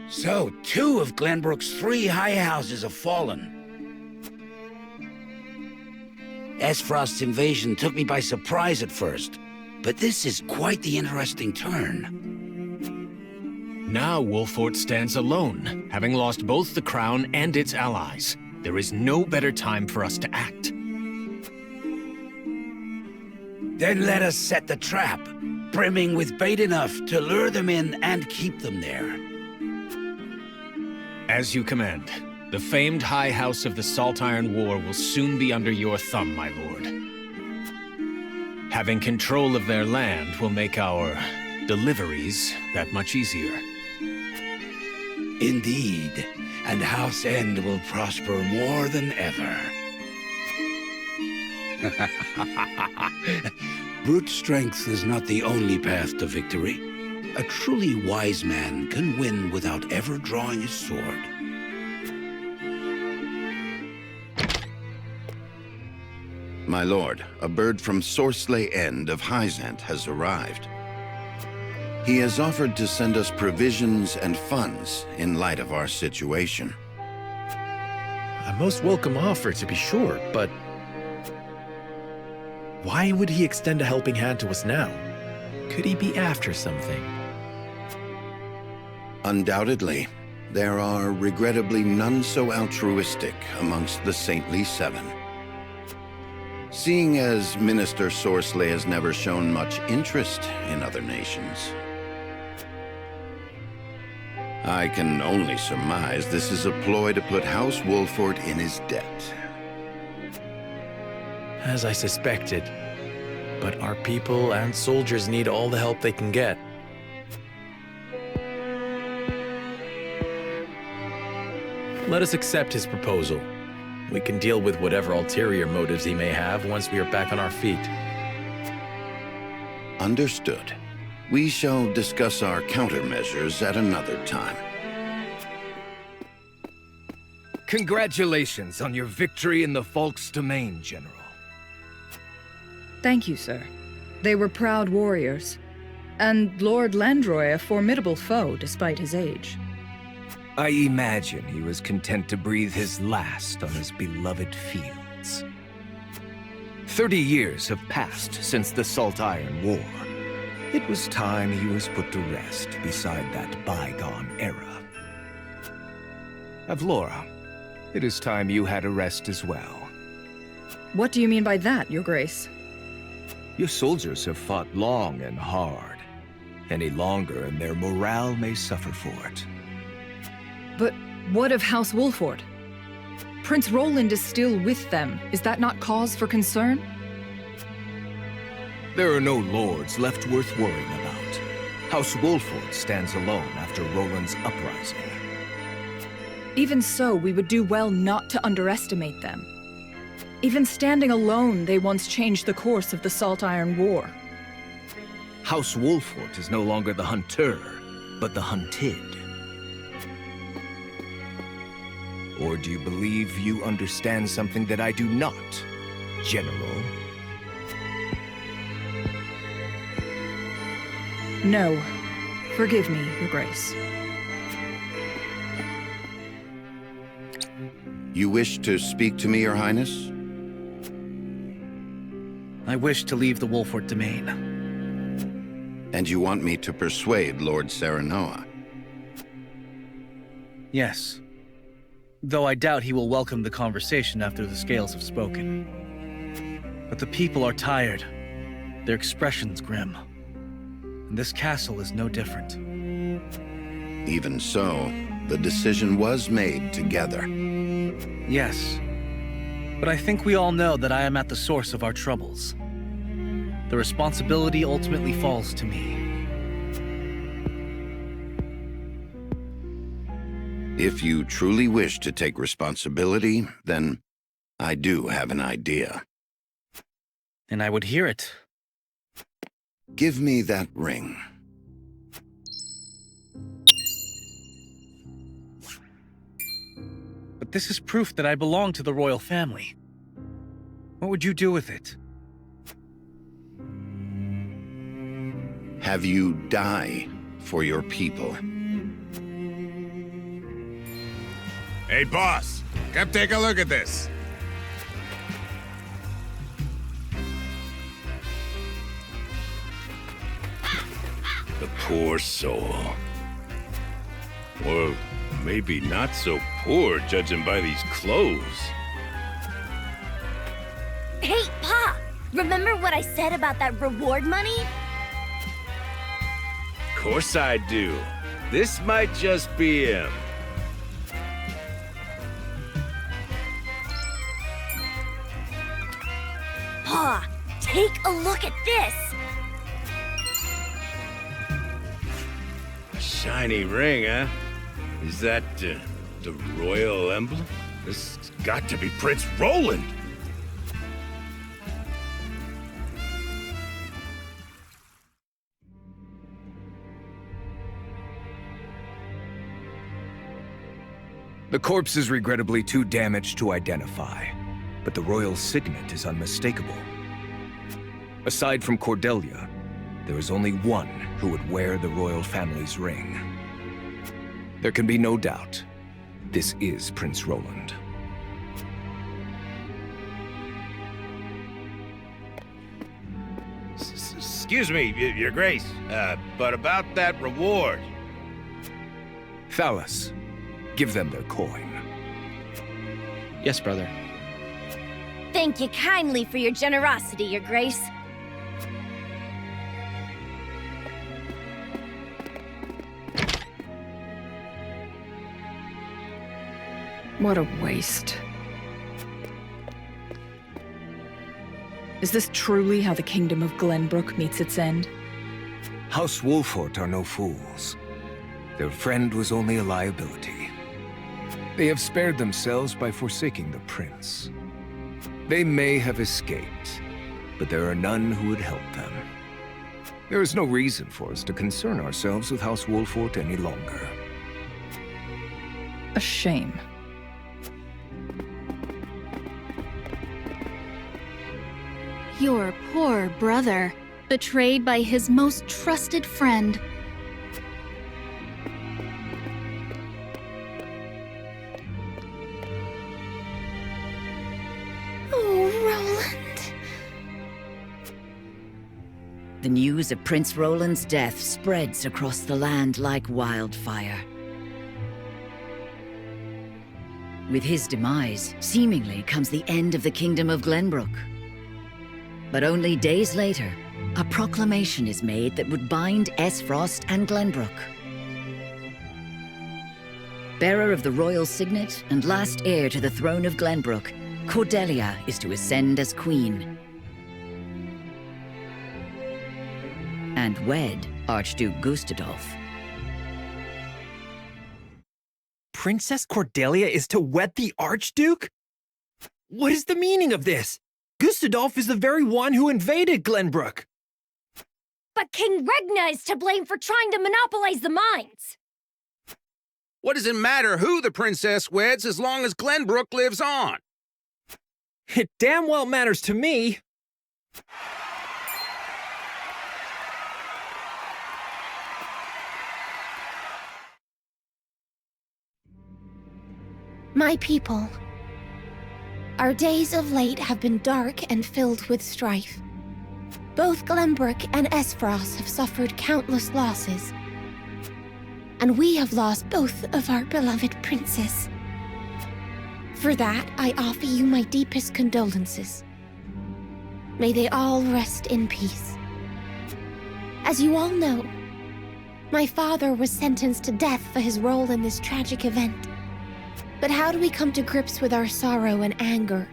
So, 2 of Glenbrook's 3 high houses have fallen. Esfrost's invasion took me by surprise at first, but this is quite the interesting turn. Now Wolfort stands alone, having lost both the crown and its allies. There is no better time for us to act. Then let us set the trap, brimming with bait enough to lure them in and keep them there. As you command. The famed High House of the Salt Iron War will soon be under your thumb, my lord. Having control of their land will make our deliveries that much easier. Indeed, and House End will prosper more than ever. Brute strength is not the only path to victory. A truly wise man can win without ever drawing his sword. My lord, a bird from Sorsley End of Hyzant has arrived. He has offered to send us provisions and funds in light of our situation. A most welcome offer, to be sure, but why would he extend a helping hand to us now? Could he be after something? Undoubtedly, there are regrettably none so altruistic amongst the Saintly Seven. Seeing as Minister Sorsley has never shown much interest in other nations, I can only surmise this is a ploy to put House Wolfort in his debt. As I suspected. But our people and soldiers need all the help they can get. Let us accept his proposal. We can deal with whatever ulterior motives he may have once we are back on our feet. Understood. We shall discuss our countermeasures at another time. Congratulations on your victory in the Falk's domain, General. Thank you, sir. They were proud warriors. And Lord Landroy a formidable foe despite his age. I imagine he was content to breathe his last on his beloved fields. 30 years have passed since the Salt Iron War. It was time he was put to rest beside that bygone era. Avlora, it is time you had a rest as well. What do you mean by that, Your Grace? Your soldiers have fought long and hard. Any longer and their morale may suffer for it. But what of House Wolfort? Prince Roland is still with them. Is that not cause for concern? There are no lords left worth worrying about. House Wolfort stands alone after Roland's uprising. Even so, we would do well not to underestimate them. Even standing alone, they once changed the course of the Salt Iron War. House Wolfort is no longer the hunter, but the hunted. Or do you believe you understand something that I do not, General? No. Forgive me, Your Grace. You wish to speak to me, Your Highness? I wish to leave the Wolfort domain. And you want me to persuade Lord Serenoa? Yes. Though I doubt he will welcome the conversation after the scales have spoken. But the people are tired. Their expressions grim. And this castle is no different. Even so, the decision was made together. Yes. But I think we all know that I am at the source of our troubles. The responsibility ultimately falls to me. If you truly wish to take responsibility, then I do have an idea. And I would hear it. Give me that ring. But this is proof that I belong to the royal family. What would you do with it? Have you die for your people. Hey, boss, come take a look at this. The poor soul. Or maybe not so poor, judging by these clothes. Hey, Pa! Remember what I said about that reward money? Of course I do. This might just be him. Pa, take a look at this! A shiny ring, huh? Is that the royal emblem? This has got to be Prince Roland! The corpse is regrettably too damaged to identify, but the royal signet is unmistakable. Aside from Cordelia, there is only one who would wear the royal family's ring. There can be no doubt, this is Prince Roland. Excuse me, Your Grace, but about that reward. Thalas, give them their coin. Yes, brother. Thank you kindly for your generosity, Your Grace. What a waste. Is this truly how the Kingdom of Glenbrook meets its end? House Wolfort are no fools. Their friend was only a liability. They have spared themselves by forsaking the prince. They may have escaped, but there are none who would help them. There is no reason for us to concern ourselves with House Wolfort any longer. A shame. Your poor brother, betrayed by his most trusted friend. Oh, Roland. The news of Prince Roland's death spreads across the land like wildfire. With his demise, seemingly comes the end of the Kingdom of Glenbrook. But only days later, a proclamation is made that would bind Esfrost and Glenbrook. Bearer of the royal signet and last heir to the throne of Glenbrook, Cordelia is to ascend as queen. And wed Archduke Gustadolf. Princess Cordelia is to wed the Archduke? What is the meaning of this? Gustadolf is the very one who invaded Glenbrook. But King Regna is to blame for trying to monopolize the mines. What does it matter who the princess weds as long as Glenbrook lives on? It damn well matters to me. My people, our days of late have been dark and filled with strife. Both Glenbrook and Esfrost have suffered countless losses. And we have lost both of our beloved princes. For that, I offer you my deepest condolences. May they all rest in peace. As you all know, my father was sentenced to death for his role in this tragic event. But how do we come to grips with our sorrow and anger?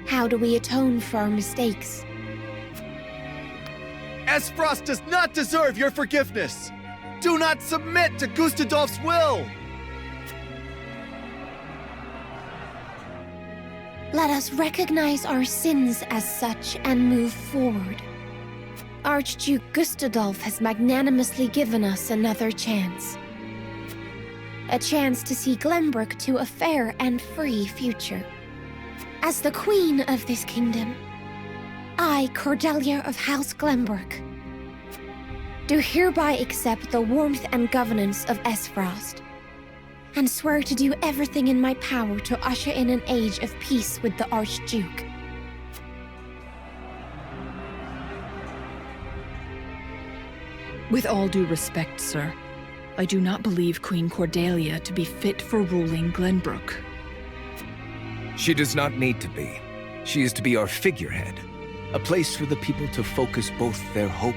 How do we atone for our mistakes? Esfrost does not deserve your forgiveness! Do not submit to Gustadolf's will! Let us recognize our sins as such and move forward. Archduke Gustadolf has magnanimously given us another chance. A chance to see Glenbrook to a fair and free future. As the queen of this kingdom, I, Cordelia of House Glenbrook, do hereby accept the warmth and governance of Esfrost, and swear to do everything in my power to usher in an age of peace with the Archduke. With all due respect, sir, I do not believe Queen Cordelia to be fit for ruling Glenbrook. She does not need to be. She is to be our figurehead, a place for the people to focus both their hope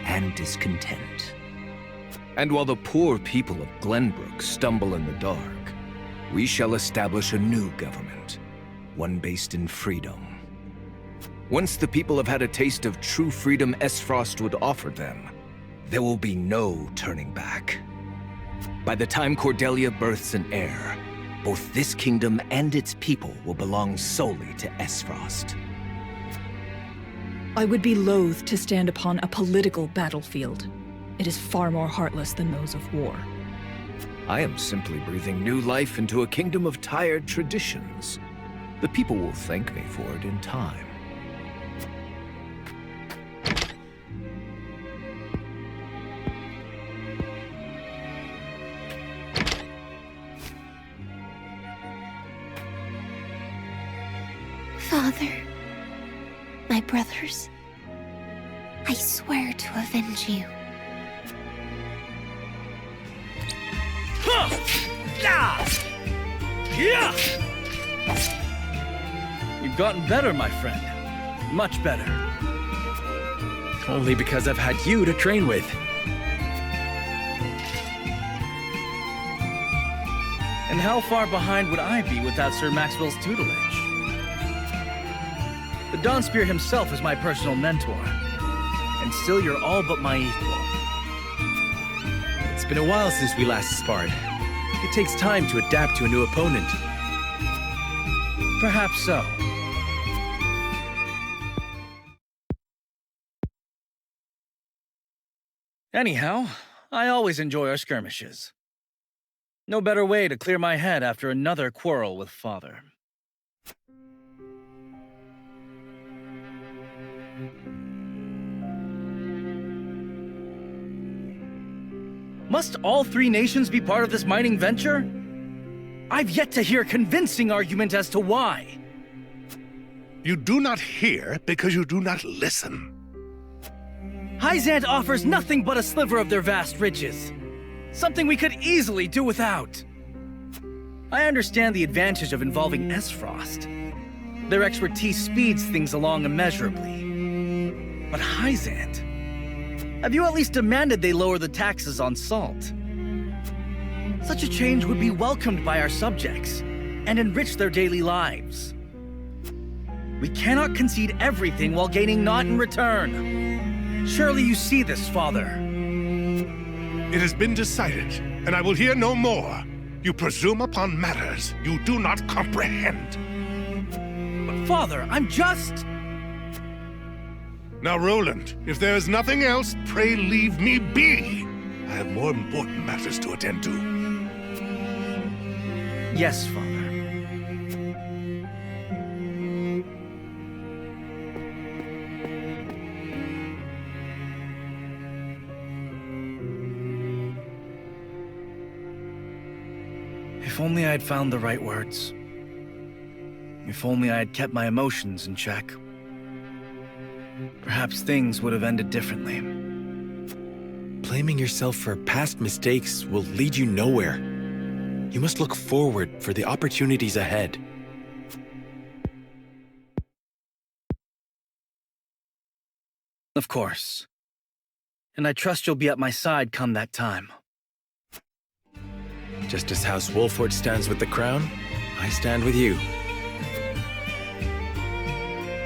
and discontent. And while the poor people of Glenbrook stumble in the dark, we shall establish a new government, one based in freedom. Once the people have had a taste of true freedom Esfrost would offer them, there will be no turning back. By the time Cordelia births an heir, both this kingdom and its people will belong solely to Esfrost. I would be loath to stand upon a political battlefield. It is far more heartless than those of war. I am simply breathing new life into a kingdom of tired traditions. The people will thank me for it in time. Father, my brothers, I swear to avenge you. You've gotten better, my friend. Much better. Only because I've had you to train with. And how far behind would I be without Sir Maxwell's tutelage? The Dawnspear himself is my personal mentor. And still you're all but my equal. It's been a while since we last sparred. It takes time to adapt to a new opponent. Perhaps so. Anyhow, I always enjoy our skirmishes. No better way to clear my head after another quarrel with Father. Must all three nations be part of this mining venture? I've yet to hear a convincing argument as to why. You do not hear because you do not listen. Hyzant offers nothing but a sliver of their vast riches. Something we could easily do without. I understand the advantage of involving Esfrost. Their expertise speeds things along immeasurably. But Hyzant... have you at least demanded they lower the taxes on salt? Such a change would be welcomed by our subjects and enrich their daily lives. We cannot concede everything while gaining naught in return. Surely you see this, Father. It has been decided, and I will hear no more. You presume upon matters you do not comprehend. But Father, I'm just... Now, Roland, if there is nothing else, pray leave me be. I have more important matters to attend to. Yes, Father. If only I had found the right words. If only I had kept my emotions in check. Perhaps things would have ended differently. Blaming yourself for past mistakes will lead you nowhere. You must look forward for the opportunities ahead. Of course. And I trust you'll be at my side come that time. Just as House Wolford stands with the crown, I stand with you.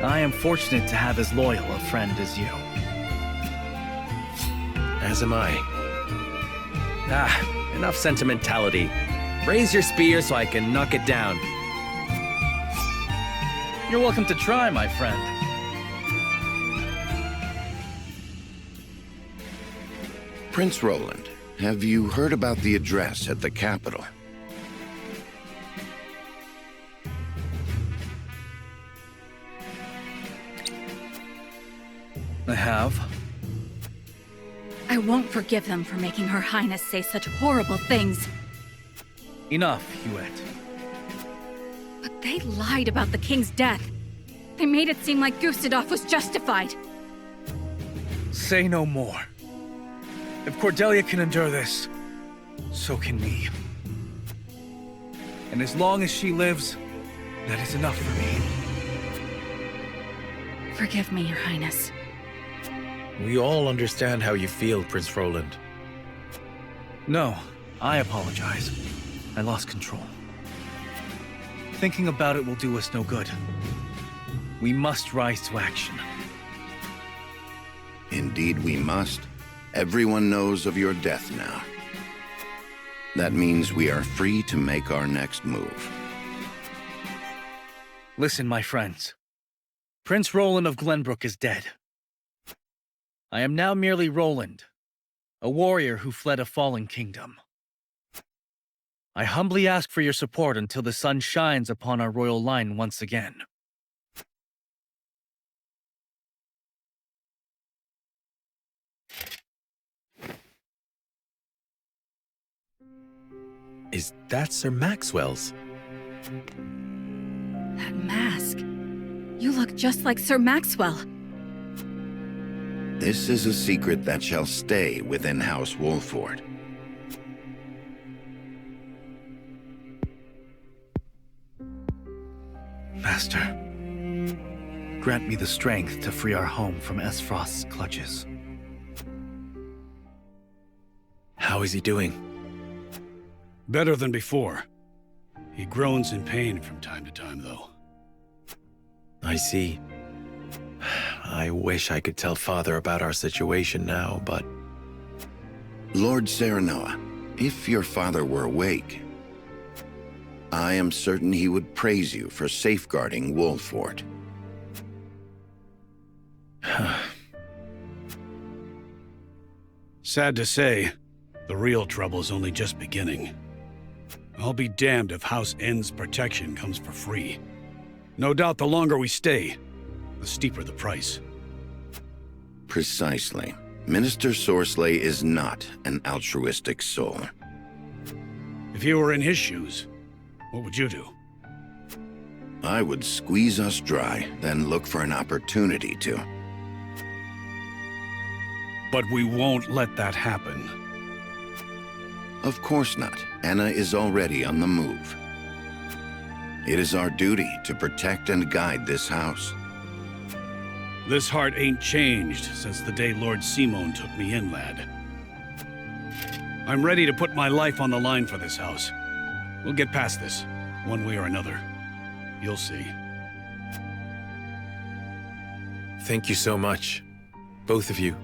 I am fortunate to have as loyal a friend as you. As am I. Enough sentimentality. Raise your spear so I can knock it down. You're welcome to try, my friend. Prince Roland, have you heard about the address at the capital? I have. I won't forgive them for making Her Highness say such horrible things. Enough, Hewitt. But they lied about the king's death. They made it seem like Gustadolf was justified. Say no more. If Cordelia can endure this, so can we. And as long as she lives, that is enough for me. Forgive me, Your Highness. We all understand how you feel, Prince Roland. No, I apologize. I lost control. Thinking about it will do us no good. We must rise to action. Indeed we must. Everyone knows of your death now. That means we are free to make our next move. Listen, my friends. Prince Roland of Glenbrook is dead. I am now merely Roland, a warrior who fled a fallen kingdom. I humbly ask for your support until the sun shines upon our royal line once again. Is that Sir Maxwell's? That mask. You look just like Sir Maxwell. This is a secret that shall stay within House Wolford. Master, grant me the strength to free our home from Esfrost's clutches. How is he doing? Better than before. He groans in pain from time to time, though. I see. I wish I could tell Father about our situation now, but... Lord Serenoa, if your father were awake, I am certain he would praise you for safeguarding Wolford. Sad to say, the real trouble is only just beginning. I'll be damned if House N's protection comes for free. No doubt the longer we stay, the steeper the price. Precisely. Minister Sorsley is not an altruistic soul. If you were in his shoes, what would you do? I would squeeze us dry, then look for an opportunity to. But we won't let that happen. Of course not. Anna is already on the move. It is our duty to protect and guide this house. This heart ain't changed since the day Lord Simon took me in, lad. I'm ready to put my life on the line for this house. We'll get past this, one way or another. You'll see. Thank you so much, both of you.